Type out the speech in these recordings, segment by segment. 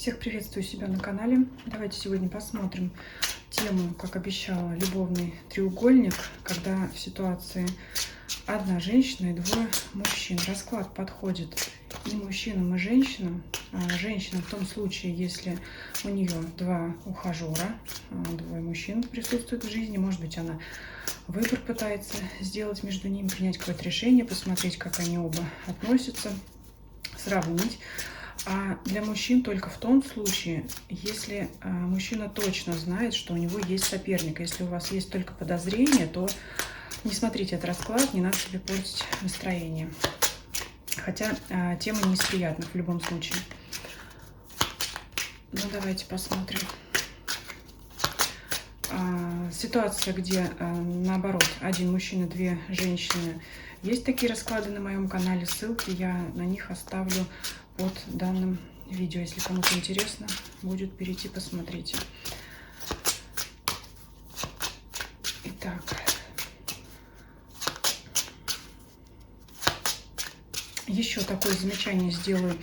Всех приветствую себя на канале. Давайте сегодня посмотрим тему, как обещала, любовный треугольник, когда в ситуации одна женщина и двое мужчин. Расклад подходит и мужчинам, и женщинам. Женщина в том случае, если у нее два ухажера, двое мужчин присутствуют в жизни, может быть, она выбор пытается сделать между ними, принять какое-то решение, посмотреть, как они оба относятся, сравнить. А для мужчин только в том случае, если мужчина точно знает, что у него есть соперник. Если у вас есть только подозрение, то не смотрите этот расклад, не надо себе портить настроение. Хотя тема не из приятных в любом случае. Ну, давайте посмотрим. Ситуация, где наоборот, один мужчина, две женщины. Есть такие расклады на моем канале, ссылки я на них оставлю под данным видео. Если кому-то интересно, будет перейти, посмотрите. Итак, еще такое замечание сделаю.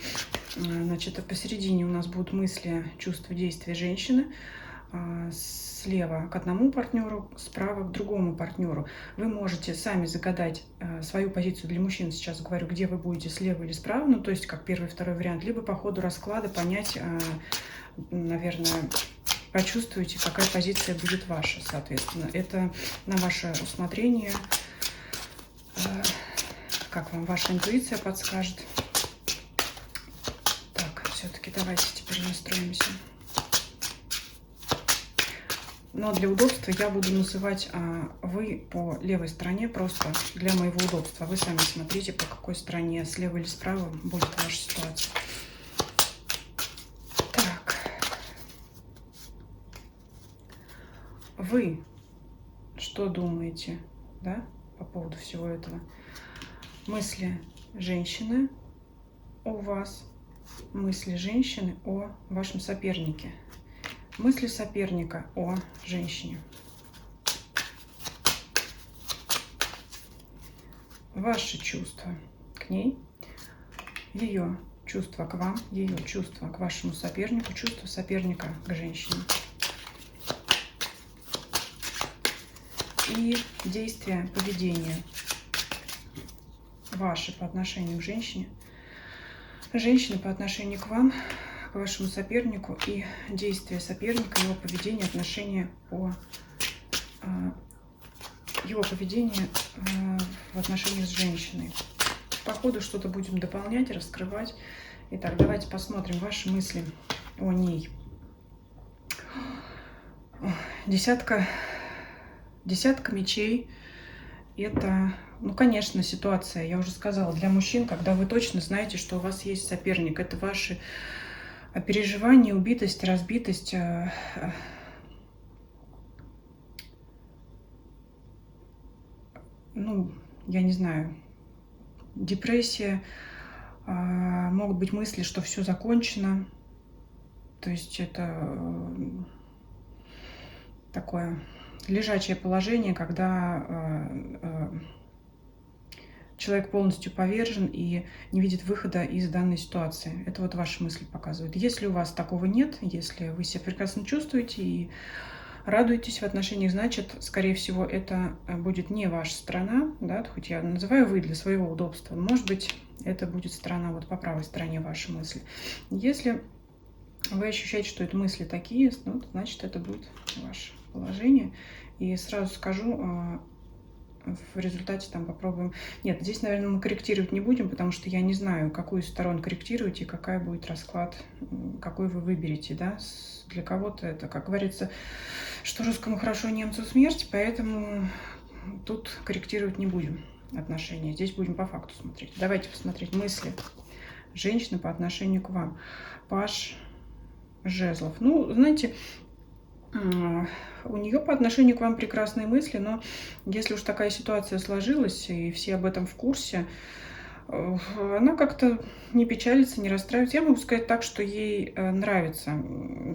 Значит, посередине у нас будут мысли, чувства, действия женщины. Слева к одному партнеру, справа к другому партнеру. Вы можете сами загадать свою позицию. Для мужчин сейчас говорю, где вы будете, слева или справа, ну то есть как первый и второй вариант, либо по ходу расклада понять, наверное, почувствуете, какая позиция будет ваша, соответственно. Это на ваше усмотрение, как вам ваша интуиция подскажет. Так, все-таки давайте теперь настроимся. Но для удобства я буду называть вы по левой стороне, просто для моего удобства. Вы сами смотрите, по какой стороне, слева или справа будет ваша ситуация. Так. Вы что думаете, да, по поводу всего этого? Мысли женщины о вас, мысли женщины о вашем сопернике. Мысли соперника о женщине. Ваши чувства к ней, ее чувства к вам, ее чувства к вашему сопернику, чувства соперника к женщине. И действия, поведение ваши по отношению к женщине, женщины по отношению к вам, к вашему сопернику, и действия соперника, его поведение, отношения по его поведение в отношениях с женщиной. По ходу что-то будем дополнять, раскрывать. Итак, давайте посмотрим ваши мысли о ней. Десятка мечей. Это, ну, конечно, ситуация, я уже сказала, для мужчин, когда вы точно знаете, что у вас есть соперник. Это ваши переживания, убитость, разбитость, ну, я не знаю, депрессия, могут быть мысли, что все закончено. То есть это такое лежачее положение, когда человек полностью повержен и не видит выхода из данной ситуации. Это вот ваши мысли показывают. Если у вас такого нет, если вы себя прекрасно чувствуете и радуетесь в отношениях, значит, скорее всего, это будет не ваша сторона, да, хоть я называю вы для своего удобства. Может быть, это будет сторона, вот по правой стороне ваши мысли. Если вы ощущаете, что это мысли такие, ну, значит, это будет ваше положение. И сразу скажу, в результате там попробуем. Нет, здесь, наверное, мы корректировать не будем, потому что я не знаю, какую из сторон корректируете, какая будет расклад, какой вы выберете, да. Для кого-то это, как говорится, что русскому хорошо, немцу смерть, поэтому тут корректировать не будем отношения. Здесь будем по факту смотреть. Давайте посмотреть мысли женщины по отношению к вам. Паж жезлов. Ну, знаете, у нее по отношению к вам прекрасные мысли, но если уж такая ситуация сложилась, и все об этом в курсе, она как-то не печалится, не расстраивается. Я могу сказать так, что ей нравится,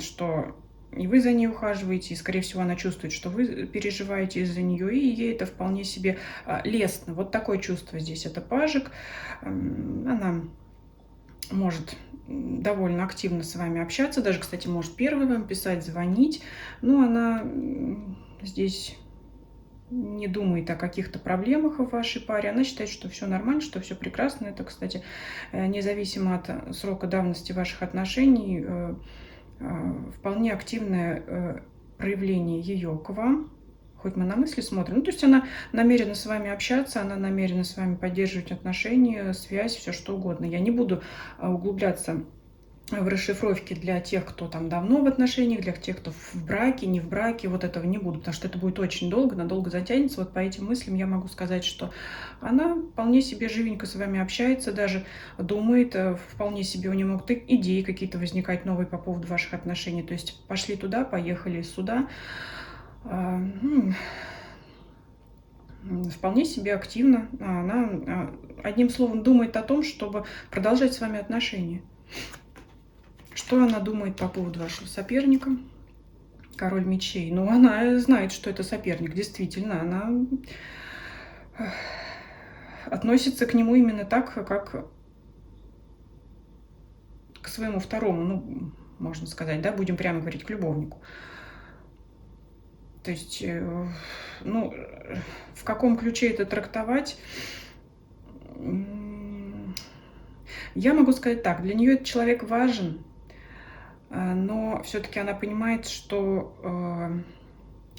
что и вы за ней ухаживаете, и, скорее всего, она чувствует, что вы переживаете из-за нее, и ей это вполне себе лестно. Вот такое чувство здесь. Это пажик. Она может довольно активно с вами общаться, даже, кстати, может первой вам писать, звонить, но она здесь не думает о каких-то проблемах в вашей паре. Она считает, что все нормально, что все прекрасно. Это, кстати, независимо от срока давности ваших отношений, вполне активное проявление ее к вам. Хоть мы на мысли смотрим. Ну, то есть она намерена с вами общаться, она намерена с вами поддерживать отношения, связь, все что угодно. Я не буду углубляться в расшифровке для тех, кто там давно в отношениях, для тех, кто в браке, не в браке, вот этого не буду, потому что это будет очень долго, надолго затянется. Вот по этим мыслям я могу сказать, что она вполне себе живенько с вами общается, даже думает, вполне себе у нее могут идеи какие-то возникать новые по поводу ваших отношений. То есть пошли туда, поехали сюда. Вполне себе активно. Она, одним словом, думает о том, чтобы продолжать с вами отношения. Что она думает по поводу вашего соперника? Король мечей. Ну, она знает, что это соперник. Действительно, она относится к нему именно так, как к своему второму, ну, можно сказать, да, будем прямо говорить, к любовнику. То есть, ну, в каком ключе это трактовать? Я могу сказать так, для нее этот человек важен, но все-таки она понимает, что,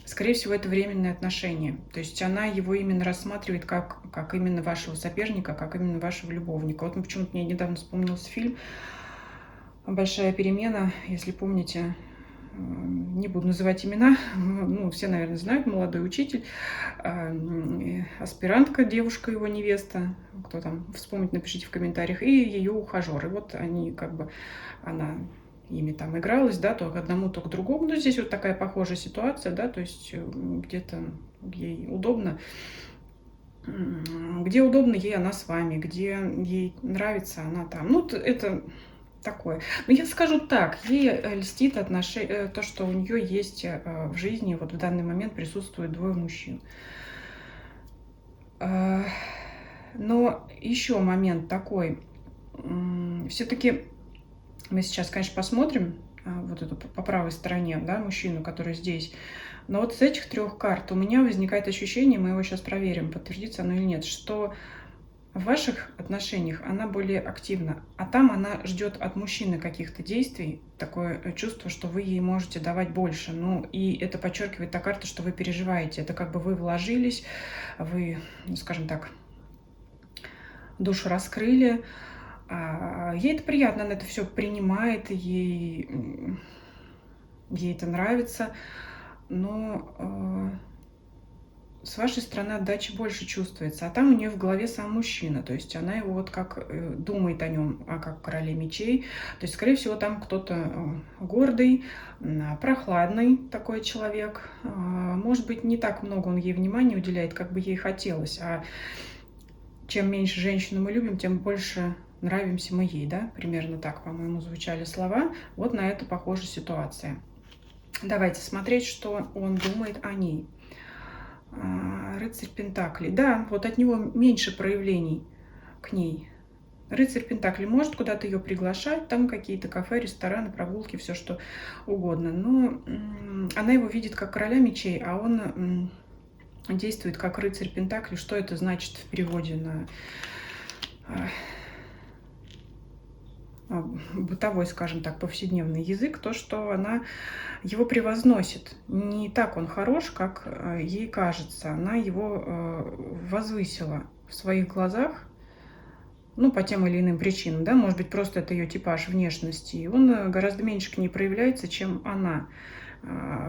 скорее всего, это временные отношения. То есть она его именно рассматривает как именно вашего соперника, как именно вашего любовника. Вот почему-то мне недавно вспомнился фильм «Большая перемена», если помните. Не буду называть имена, ну, все, наверное, знают, молодой учитель, аспирантка, девушка, его невеста, кто там вспомнит, напишите в комментариях, и ее ухажер. И вот они как бы, она ими там игралась, да, то к одному, то к другому. Но здесь вот такая похожая ситуация, да, то есть где-то ей удобно, где удобно ей, она с вами, где ей нравится, она там. Ну, это такое. Но я скажу так, ей льстит то, что у нее есть в жизни, вот в данный момент присутствует двое мужчин. Но еще момент такой. Все-таки мы сейчас, конечно, посмотрим вот эту по правой стороне, да, мужчину, который здесь. Но вот с этих трех карт у меня возникает ощущение, мы его сейчас проверим, подтвердится оно или нет, что в ваших отношениях она более активна, а там она ждет от мужчины каких-то действий, такое чувство, что вы ей можете давать больше. Ну, и это подчеркивает та карта, что вы переживаете. Это как бы вы вложились, вы, ну, скажем так, душу раскрыли. Ей это приятно, она это все принимает, ей это нравится, но с вашей стороны отдачи больше чувствуется, а там у нее в голове сам мужчина, то есть она его вот как думает о нем, как короле мечей, то есть, скорее всего, там кто-то гордый, прохладный такой человек, может быть, не так много он ей внимания уделяет, как бы ей хотелось, а чем меньше женщину мы любим, тем больше нравимся мы ей, да, примерно так, по-моему, звучали слова, вот на это похожа ситуация. Давайте смотреть, что он думает о ней. Рыцарь Пентаклей. Да, вот от него меньше проявлений к ней. Рыцарь Пентаклей может куда-то ее приглашать, там какие-то кафе, рестораны, прогулки, все что угодно. Но она его видит как короля мечей, а он действует как рыцарь Пентаклей. Что это значит в переводе на бытовой, скажем так, повседневный язык, то, что она его превозносит. Не так он хорош, как ей кажется. Она его возвысила в своих глазах, ну, по тем или иным причинам, да, может быть, просто это ее типаж внешности, и он гораздо меньше к ней проявляется, чем она.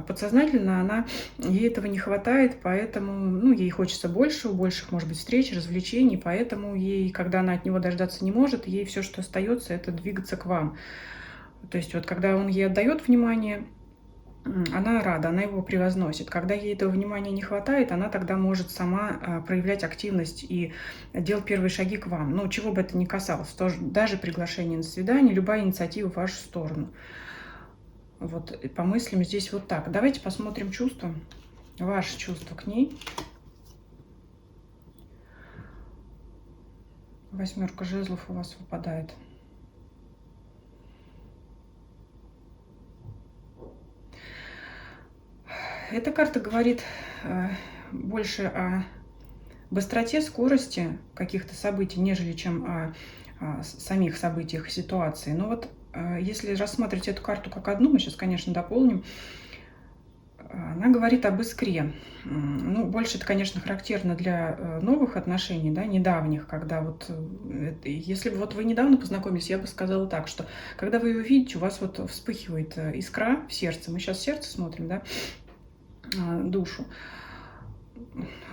Подсознательно ей этого не хватает, поэтому, ну, ей хочется большего, больших, может быть, встреч, развлечений, поэтому ей, когда она от него дождаться не может, ей все, что остается, это двигаться к вам. То есть вот когда он ей отдает внимание, она рада, она его превозносит. Когда ей этого внимания не хватает, она тогда может сама проявлять активность и делать первые шаги к вам. Ну, чего бы это ни касалось, тоже, даже приглашение на свидание, любая инициатива в вашу сторону. Вот по мыслям здесь вот так. Давайте посмотрим чувства, ваши чувства к ней. Восьмерка жезлов у вас выпадает. Эта карта говорит больше о быстроте, скорости каких-то событий, нежели чем о самих событиях и ситуации. Но вот если рассматривать эту карту как одну, мы сейчас, конечно, дополним, она говорит об искре. Ну, больше это, конечно, характерно для новых отношений, да, недавних, когда вот, если бы вот вы недавно познакомились, я бы сказала так, что когда вы ее видите, у вас вот вспыхивает искра в сердце. Мы сейчас сердце смотрим, да, душу.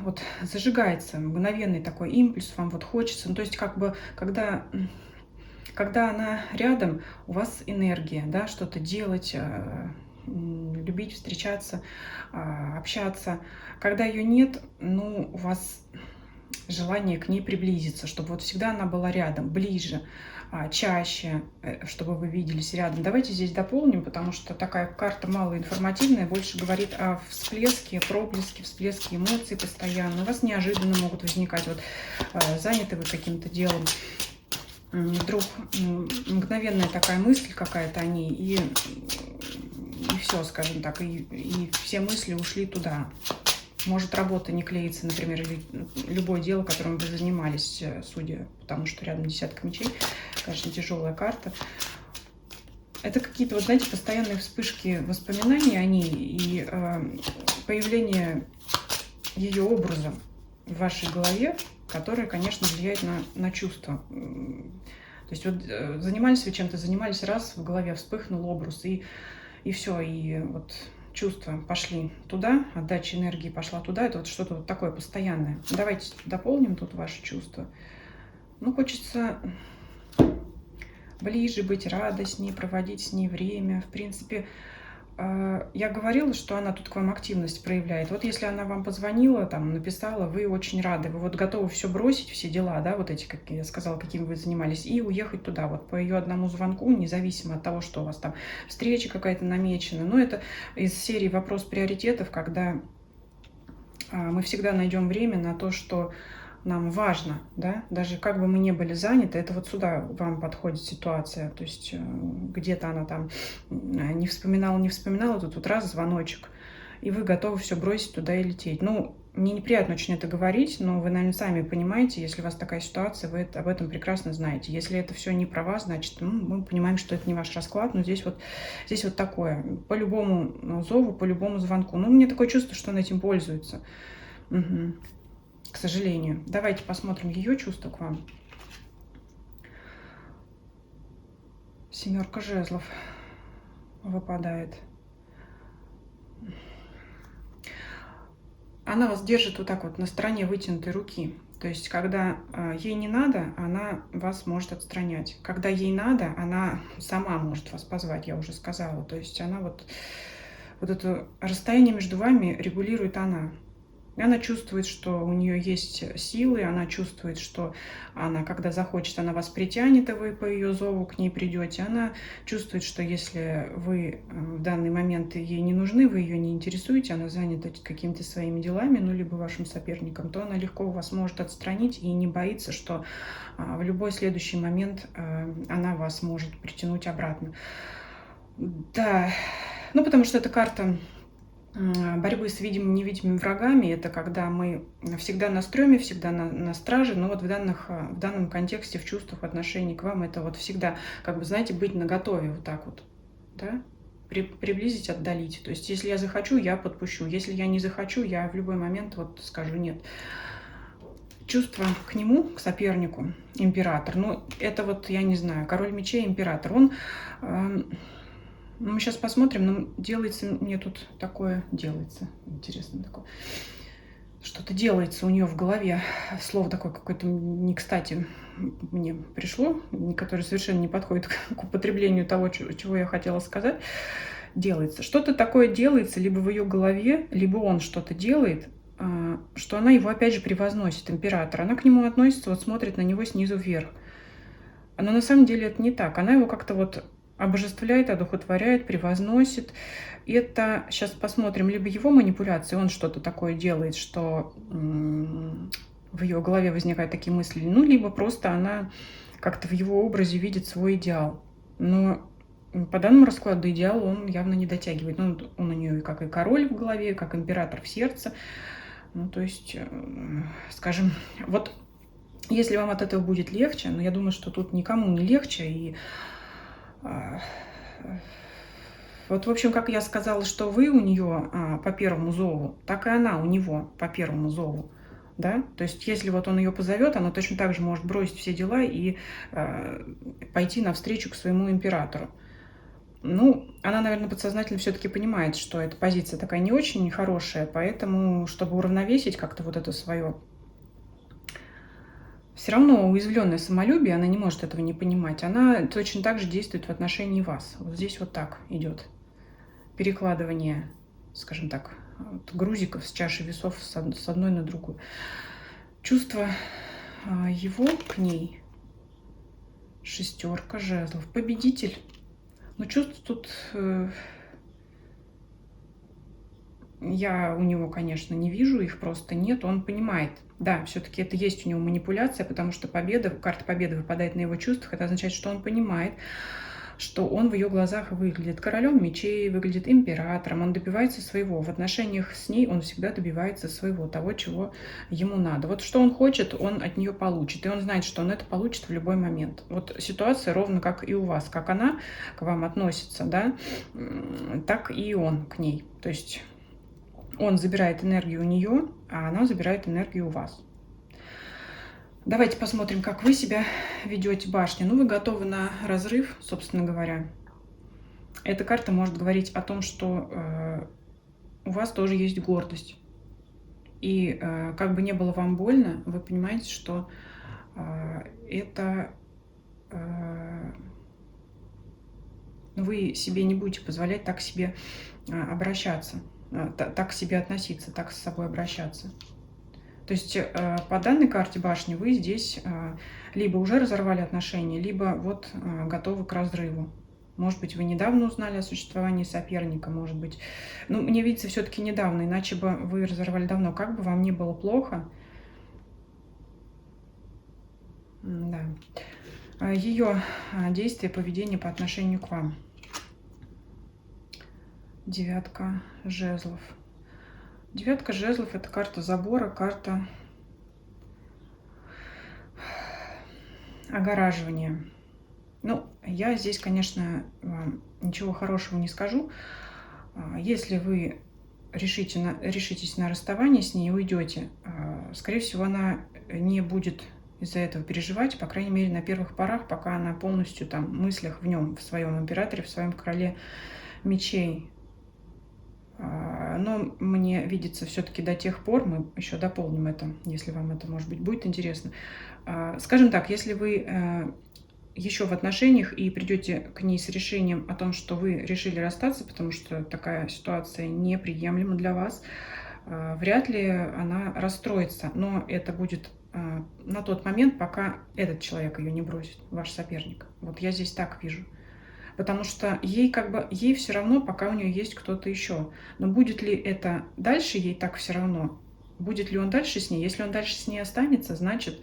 Вот зажигается мгновенный такой импульс, вам вот хочется. Ну, то есть как бы, когда она рядом, у вас энергия, да, что-то делать, любить, встречаться, общаться. Когда ее нет, ну, у вас желание к ней приблизиться, чтобы вот всегда она была рядом, ближе, чаще, чтобы вы виделись рядом. Давайте здесь дополним, потому что такая карта малоинформативная, больше говорит о всплеске, проблеске, всплеске эмоций постоянно. У вас неожиданно могут возникать, вот заняты вы каким-то делом, вдруг мгновенная такая мысль какая-то о ней, и все, скажем так, и все мысли ушли туда. Может, работа не клеится, например, или любое дело, которым вы занимались, судя потому что рядом десятка мечей, конечно, тяжелая карта. Это какие-то, вот знаете, постоянные вспышки воспоминаний о ней и появление ее образа в вашей голове, которое, конечно, влияет на чувства. То есть вот занимались вы чем-то, занимались, раз, в голове вспыхнул образ, и все, и вот чувства пошли туда, отдача энергии пошла туда, это вот что-то вот такое постоянное. Давайте дополним тут ваши чувства. Ну, хочется ближе быть, радостней, проводить с ней время. В принципе, я говорила, что она тут к вам активность проявляет. Вот если она вам позвонила, там, написала, вы очень рады, вы вот готовы все бросить, все дела, да, вот эти, как я сказала, какими вы занимались, и уехать туда, вот по ее одному звонку, независимо от того, что у вас там встреча какая-то намечена. Но это из серии «Вопрос приоритетов», когда мы всегда найдем время на то, что нам важно, да, даже как бы мы не были заняты, это вот сюда вам подходит ситуация, то есть где-то она там не вспоминала, тут вот раз звоночек, и вы готовы все бросить туда и лететь. Ну, мне неприятно очень это говорить, но вы, наверное, сами понимаете, если у вас такая ситуация, вы об этом прекрасно знаете. Если это все не про вас, значит, мы понимаем, что это не ваш расклад, но здесь вот такое, по любому зову, по любому звонку. Ну, мне такое чувство, что он этим пользуется. Угу. К сожалению. Давайте посмотрим ее чувства к вам. Семерка жезлов выпадает. Она вас держит вот так вот на стороне вытянутой руки. То есть, когда ей не надо, она вас может отстранять. Когда ей надо, она сама может вас позвать, я уже сказала. То есть, она вот это расстояние между вами регулирует она. Она чувствует, что у нее есть силы, она чувствует, что она, когда захочет, она вас притянет, и вы по ее зову к ней придете. Она чувствует, что если вы в данный момент ей не нужны, вы ее не интересуете, она занята какими-то своими делами, ну, либо вашим соперником, то она легко вас может отстранить и не боится, что в любой следующий момент она вас может притянуть обратно. Да, ну, потому что эта карта борьбы с видимыми и невидимыми врагами, это когда мы всегда на стреме, всегда на страже, но вот в данном контексте, в чувствах, в отношении к вам, это вот всегда, как бы, знаете, быть наготове вот так вот, да, приблизить, отдалить. То есть, если я захочу, я подпущу, если я не захочу, я в любой момент вот скажу нет. Чувство к нему, к сопернику, император, ну, это вот, я не знаю, король мечей, император, он... Мы сейчас посмотрим, но делается мне тут такое, интересно такое. Что-то делается у нее в голове, слово такое какое-то не кстати мне пришло, которое совершенно не подходит к употреблению того, чего я хотела сказать. Делается. Что-то такое делается либо в ее голове, либо он что-то делает, что она его опять же превозносит, император. Она к нему относится, вот смотрит на него снизу вверх. Но на самом деле это не так. Она его как-то вот обожествляет, одухотворяет, превозносит. Это, сейчас посмотрим, либо его манипуляции, он что-то такое делает, что в ее голове возникают такие мысли, ну, либо просто она как-то в его образе видит свой идеал. Но по данному раскладу до идеала он явно не дотягивает. Ну, он у нее как и король в голове, как император в сердце. Ну, то есть, скажем, вот если вам от этого будет легче, но я думаю, что тут никому не легче. И вот, в общем, как я сказала, что вы у нее по первому зову, так и она у него по первому зову. Да? То есть, если вот он ее позовет, она точно так же может бросить все дела и пойти навстречу к своему императору. Ну, она, наверное, подсознательно все-таки понимает, что эта позиция такая не очень хорошая, поэтому, чтобы уравновесить как-то вот это свое, все равно уязвленное самолюбие, она не может этого не понимать. Она точно так же действует в отношении вас. Вот здесь вот так идет перекладывание, скажем так, грузиков с чаши весов с одной на другую. Чувство его к ней. Шестерка жезлов. Победитель. Но чувств тут я у него, конечно, не вижу, их просто нет. Он понимает. Да, все-таки это есть у него манипуляция, потому что победа, карта победы выпадает на его чувствах. Это означает, что он понимает, что он в ее глазах выглядит королем мечей, выглядит императором, он добивается своего. В отношениях с ней он всегда добивается своего, того, чего ему надо. Вот что он хочет, он от нее получит. И он знает, что он это получит в любой момент. Вот ситуация ровно как и у вас. Как она к вам относится, да, так и он к ней. То есть он забирает энергию у нее, а она забирает энергию у вас. Давайте посмотрим, как вы себя ведете, башня. Ну, вы готовы на разрыв, собственно говоря. Эта карта может говорить о том, что у вас тоже есть гордость. И как бы не было вам больно, вы понимаете, что это вы себе не будете позволять так себе обращаться, так к себе относиться, так с собой обращаться. То есть по данной карте башни вы здесь либо уже разорвали отношения, либо вот готовы к разрыву. Может быть, вы недавно узнали о существовании соперника, может быть. Ну, мне видится все-таки недавно, иначе бы вы разорвали давно. Как бы вам ни было плохо. Да. Ее действия, поведение по отношению к вам. Девятка жезлов. Девятка жезлов – это карта забора, карта огораживания. Ну, я здесь, конечно, вам ничего хорошего не скажу. Если вы решитесь на расставание с ней и уйдете, скорее всего, она не будет из-за этого переживать, по крайней мере, на первых порах, пока она полностью там в мыслях в нем, в своем императоре, в своем короле мечей. Но мне видится все-таки до тех пор, мы еще дополним это, если вам это, может быть, будет интересно. Скажем так, если вы еще в отношениях и придете к ней с решением о том, что вы решили расстаться, потому что такая ситуация неприемлема для вас, вряд ли она расстроится. Но это будет на тот момент, пока этот человек ее не бросит, ваш соперник. Вот я здесь так вижу. Потому что ей все равно, пока у нее есть кто-то еще. Но будет ли это дальше ей так все равно? Будет ли он дальше с ней? Если он дальше с ней останется, значит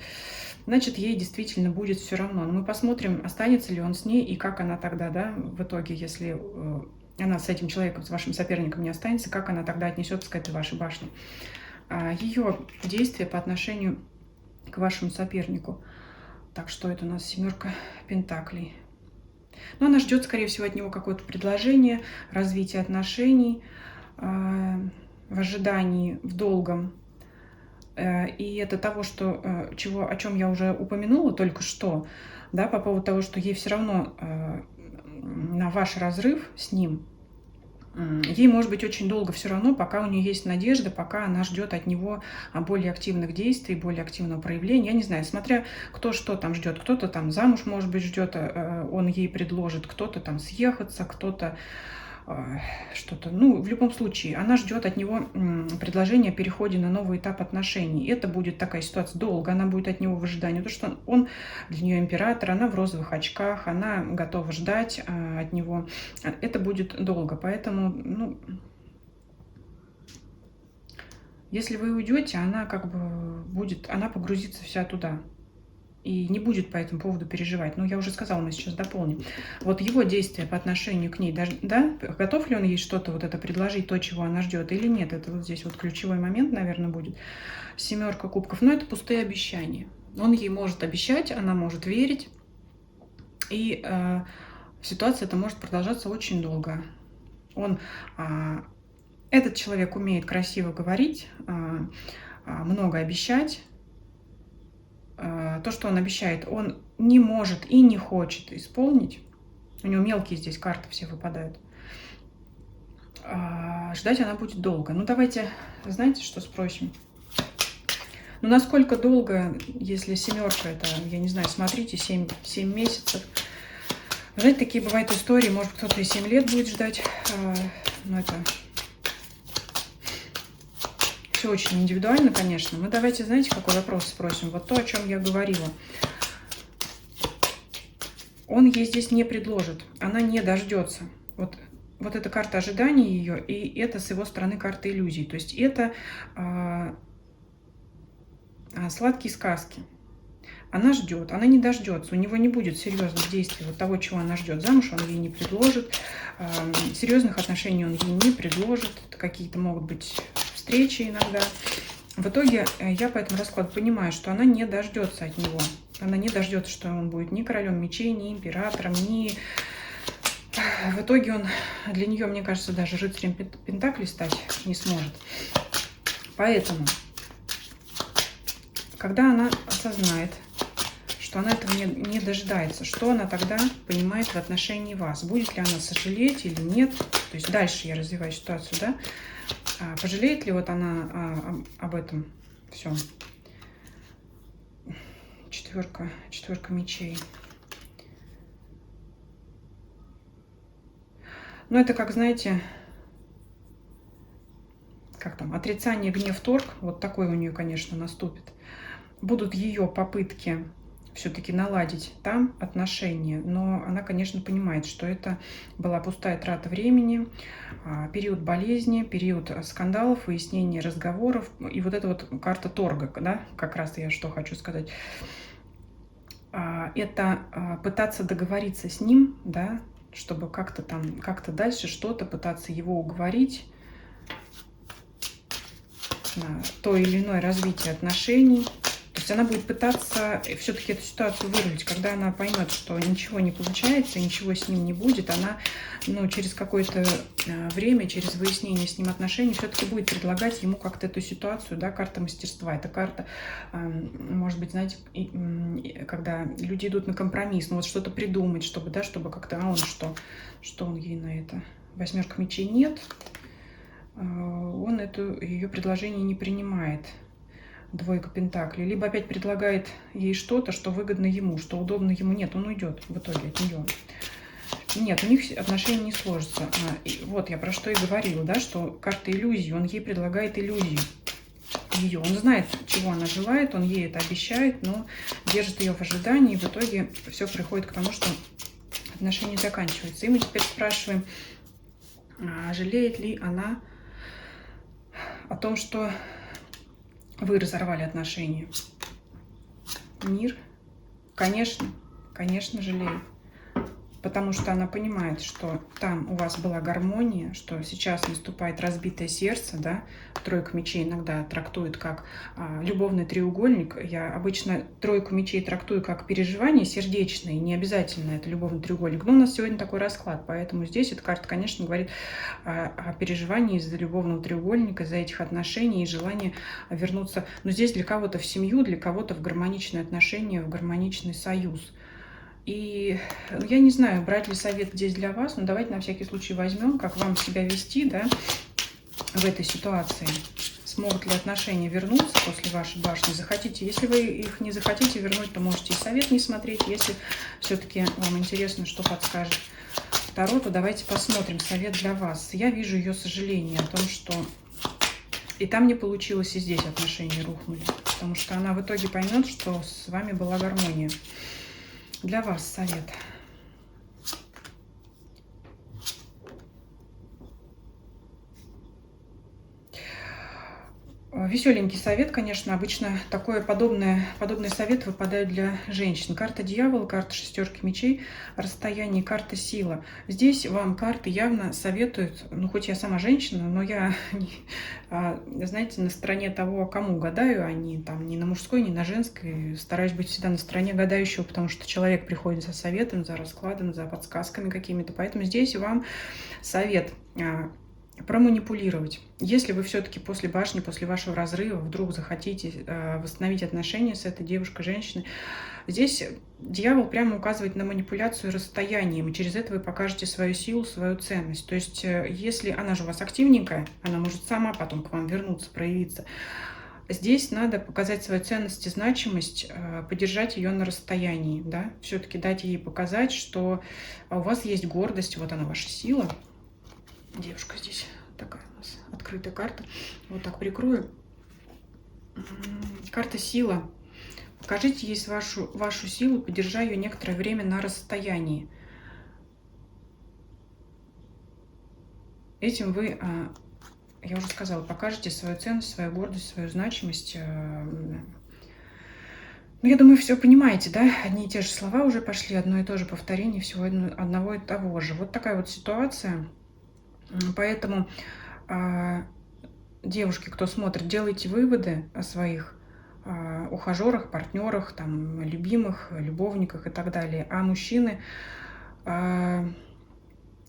ей действительно будет все равно. Но мы посмотрим, останется ли он с ней и как она тогда, да, в итоге, если она с этим человеком, с вашим соперником не останется, как она тогда отнесется к этой вашей башне. Ее действия по отношению к вашему сопернику. Так, что это у нас? Семерка пентаклей. Но она ждет, скорее всего, от него какое-то предложение, развитие отношений в ожидании, в долгом. И это того, о чем я уже упомянула только что, да, по поводу того, что ей все равно на ваш разрыв с ним, ей может быть очень долго все равно, пока у нее есть надежда, пока она ждет от него более активных действий, более активного проявления. Я не знаю, смотря кто что там ждет. Кто-то там замуж, может быть, ждет, он ей предложит, кто-то там съехаться, кто-то что-то. Ну, в любом случае, она ждет от него предложения о переходе на новый этап отношений. Это будет такая ситуация долго, она будет от него в ожидании, потому что он для нее император, она в розовых очках, она готова ждать от него. Это будет долго, поэтому, ну, если вы уйдете, она как бы она погрузится вся туда. и не будет по этому поводу переживать. Ну, я уже сказала, мы сейчас дополним. Вот его действия по отношению к ней, даже, да, готов ли он ей что-то вот это предложить, то, чего она ждет, или нет, это вот здесь вот ключевой момент, наверное, будет. 7 кубков, но это пустые обещания. Он ей может обещать, она может верить, и ситуация эта может продолжаться очень долго. Этот человек умеет красиво говорить, много обещать. То, что он обещает, он не может и не хочет исполнить. У него мелкие здесь карты все выпадают. Ждать она будет долго. Ну, давайте, знаете, что спросим? Ну, насколько долго, если 7, это, я не знаю, смотрите, 7 месяцев. Знаете, такие бывают истории, может, кто-то и 7 лет будет ждать. Но это все очень индивидуально, конечно. Но давайте, знаете, какой вопрос спросим? Вот то, о чем я говорила. Он ей здесь не предложит, она не дождется. Вот эта карта ожидания ее, и это с его стороны карта иллюзий. То есть это сладкие сказки. Она ждет, она не дождется, у него не будет серьезных действий, вот того, чего она ждет. Замуж он ей не предложит, серьезных отношений он ей не предложит, какие-то могут быть встречи иногда. В итоге я по этому раскладу понимаю, что она не дождется от него. Она не дождется, что он будет ни королем мечей, ни императором, ни... В итоге он для нее, мне кажется, даже рыцарем пентаклей стать не сможет. Поэтому, когда она осознает, что она этого не дожидается, что она тогда понимает в отношении вас? Будет ли она сожалеть или нет? То есть дальше я развиваю ситуацию, да? Пожалеет ли вот она об этом всем? Четверка мечей. Ну, это как, знаете, как там, отрицание, гнев, торг. Вот такой у нее, конечно, наступит. Будут ее попытки все-таки наладить там отношения, но она, конечно, понимает, что это была пустая трата времени, период болезни, период скандалов, выяснения разговоров, и вот эта вот карта торга, да, как раз я что хочу сказать, это пытаться договориться с ним, да, чтобы как-то дальше что-то пытаться его уговорить на то или иное развитие отношений. То есть она будет пытаться все-таки эту ситуацию вырулить. Когда она поймет, что ничего не получается, ничего с ним не будет, она через какое-то время, через выяснение с ним отношений, все-таки будет предлагать ему как-то эту ситуацию, да, карта мастерства. Это карта, может быть, знаете, когда люди идут на компромисс, вот что-то придумать, чтобы как-то, что он ей на это? 8 мечей нет, он ее предложение не принимает. 2 пентаклей. Либо опять предлагает ей что-то, что выгодно ему, что удобно ему. Нет, он уйдет в итоге от нее. Нет, у них отношения не сложатся. Вот я про что и говорила, да, что карта иллюзии, он ей предлагает иллюзию ее. Он знает, чего она желает, он ей это обещает, но держит ее в ожидании, и в итоге все приходит к тому, что отношения заканчиваются. И мы теперь спрашиваем, жалеет ли она о том, что вы разорвали отношения. Мир, конечно жалеет. Потому что она понимает, что там у вас была гармония, что сейчас наступает разбитое сердце, да. 3 мечей иногда трактуют как любовный треугольник. Я обычно 3 мечей трактую как переживание сердечное, не обязательно это любовный треугольник. Но у нас сегодня такой расклад, поэтому здесь эта карта, конечно, говорит о переживании из-за любовного треугольника, из-за этих отношений и желания вернуться. Но здесь для кого-то в семью, для кого-то в гармоничные отношения, в гармоничный союз. И я не знаю, брать ли совет здесь для вас, но давайте на всякий случай возьмем, как вам себя вести, да, в этой ситуации. Смогут ли отношения вернуться после вашей башни? Захотите, если вы их не захотите вернуть, то можете и совет не смотреть. Если все-таки вам интересно, что подскажет Таро, то давайте посмотрим совет для вас. Я вижу ее сожаление о том, что и там не получилось, и здесь отношения рухнули. Потому что она в итоге поймет, что с вами была гармония. Для вас совет. Веселенький совет, конечно. Обычно подобный совет выпадает для женщин. Карта дьявола, карта шестерки мечей, расстояние, карта сила. Здесь вам карты явно советуют, ну хоть я сама женщина, но я, знаете, на стороне того, кому гадаю, а не, там, не на мужской, не на женской. Стараюсь быть всегда на стороне гадающего, потому что человек приходит за советом, за раскладом, за подсказками какими-то. Поэтому здесь вам совет проманипулировать. Если вы все-таки после башни, после вашего разрыва вдруг захотите восстановить отношения с этой девушкой, женщиной, здесь дьявол прямо указывает на манипуляцию расстоянием, и через это вы покажете свою силу, свою ценность. То есть, если она же у вас активненькая, она может сама потом к вам вернуться, проявиться. Здесь надо показать свою ценность и значимость, поддержать ее на расстоянии, да, все-таки дать ей показать, что у вас есть гордость, вот она ваша сила. Девушка здесь такая у нас открытая карта. Вот так прикрою. Карта сила. Покажите ей вашу силу, подержа ее некоторое время на расстоянии. Этим вы, я уже сказала, покажете свою ценность, свою гордость, свою значимость. Ну, я думаю, все понимаете, да? Одни и те же слова уже пошли, одно и то же повторение всего одного и того же. Вот такая вот ситуация. Поэтому, девушки, кто смотрит, делайте выводы о своих ухажерах, партнерах, там, любимых, любовниках и так далее. А мужчины,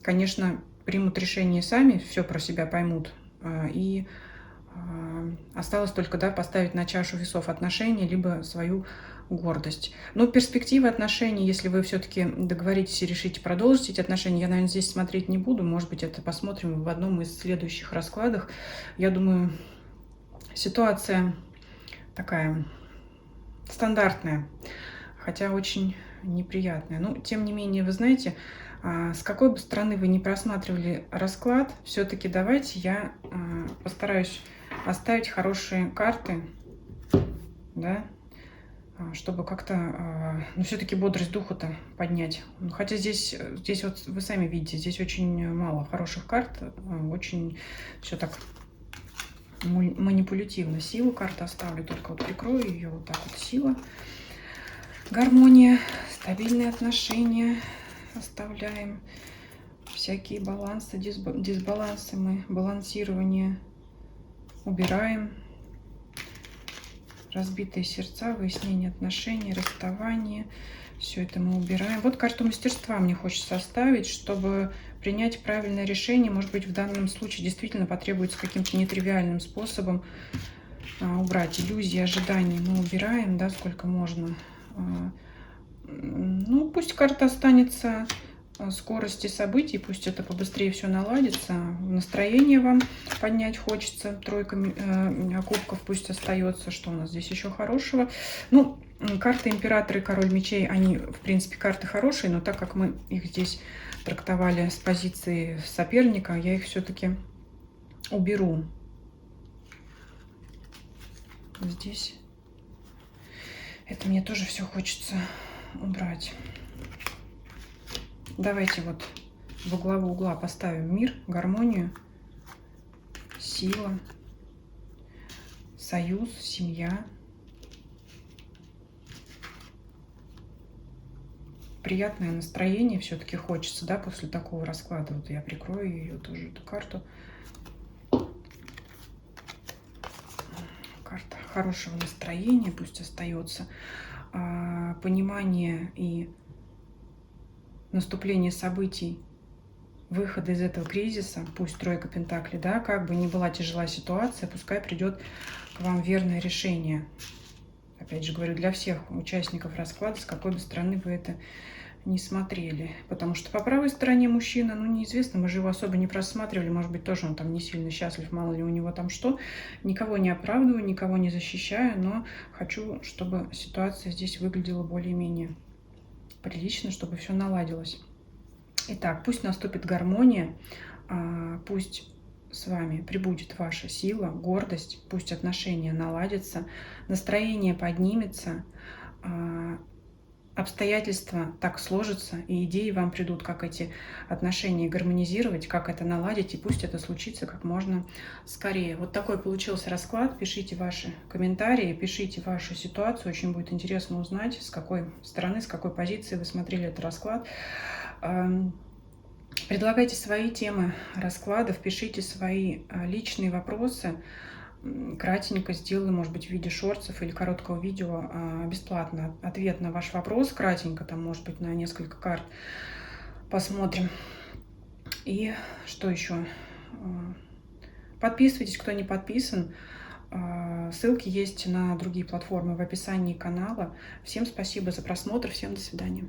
конечно, примут решение сами, все про себя поймут. И осталось только, да, поставить на чашу весов отношения, либо свою гордость. Но перспективы отношений, если вы все-таки договоритесь и решите продолжить эти отношения, я, наверное, здесь смотреть не буду. Может быть, это посмотрим в одном из следующих раскладах. Я думаю, ситуация такая стандартная, хотя очень неприятная. Но, тем не менее, вы знаете, с какой бы стороны вы ни просматривали расклад, все-таки давайте я постараюсь оставить хорошие карты, да, чтобы как-то, ну, все-таки бодрость духа-то поднять. Хотя здесь вот вы сами видите, здесь очень мало хороших карт, очень все так манипулятивно. Силу карты оставлю, только вот прикрою ее вот так вот. Сила, гармония, стабильные отношения оставляем. Всякие балансы, дисбалансы мы, балансирование убираем. Разбитые сердца, выяснение отношений, расставание. Все это мы убираем. Вот карту мастерства мне хочется оставить, чтобы принять правильное решение. Может быть, в данном случае действительно потребуется каким-то нетривиальным способом убрать иллюзии, ожидания. Мы убираем, да, сколько можно. Ну, пусть карта останется скорости событий, пусть это побыстрее все наладится. Настроение вам поднять хочется. Тройка кубков пусть остается. Что у нас здесь еще хорошего? Ну, карты императора и король мечей, они, в принципе, карты хорошие, но так как мы их здесь трактовали с позиции соперника, я их все-таки уберу. Здесь это мне тоже все хочется убрать. Давайте вот во главу угла поставим мир, гармонию, сила, союз, семья. Приятное настроение все-таки хочется, да, после такого расклада. Вот я прикрою ее тоже, эту карту. Карта хорошего настроения пусть остается. Понимание и наступление событий, выхода из этого кризиса, пусть тройка пентаклей, да, как бы ни была тяжела ситуация, пускай придет к вам верное решение. Опять же говорю, для всех участников расклада, с какой бы стороны вы это не смотрели. Потому что по правой стороне мужчина, ну, неизвестно, мы же его особо не просматривали, может быть, тоже он там не сильно счастлив, мало ли у него там что. Никого не оправдываю, никого не защищаю, но хочу, чтобы ситуация здесь выглядела более-менее прилично, чтобы все наладилось. Итак, пусть наступит гармония, пусть с вами прибудет ваша сила, гордость, пусть отношения наладятся, настроение поднимется, обстоятельства так сложатся, и идеи вам придут, как эти отношения гармонизировать, как это наладить, и пусть это случится как можно скорее. Вот такой получился расклад. Пишите ваши комментарии, пишите вашу ситуацию. Очень будет интересно узнать, с какой стороны, с какой позиции вы смотрели этот расклад. Предлагайте свои темы раскладов, пишите свои личные вопросы. Кратенько сделаю, может быть, в виде шортсов или короткого видео бесплатно ответ на ваш вопрос, кратенько, там, может быть, на несколько карт. Посмотрим. И что еще? Подписывайтесь, кто не подписан. Ссылки есть на другие платформы в описании канала. Всем спасибо за просмотр, всем до свидания.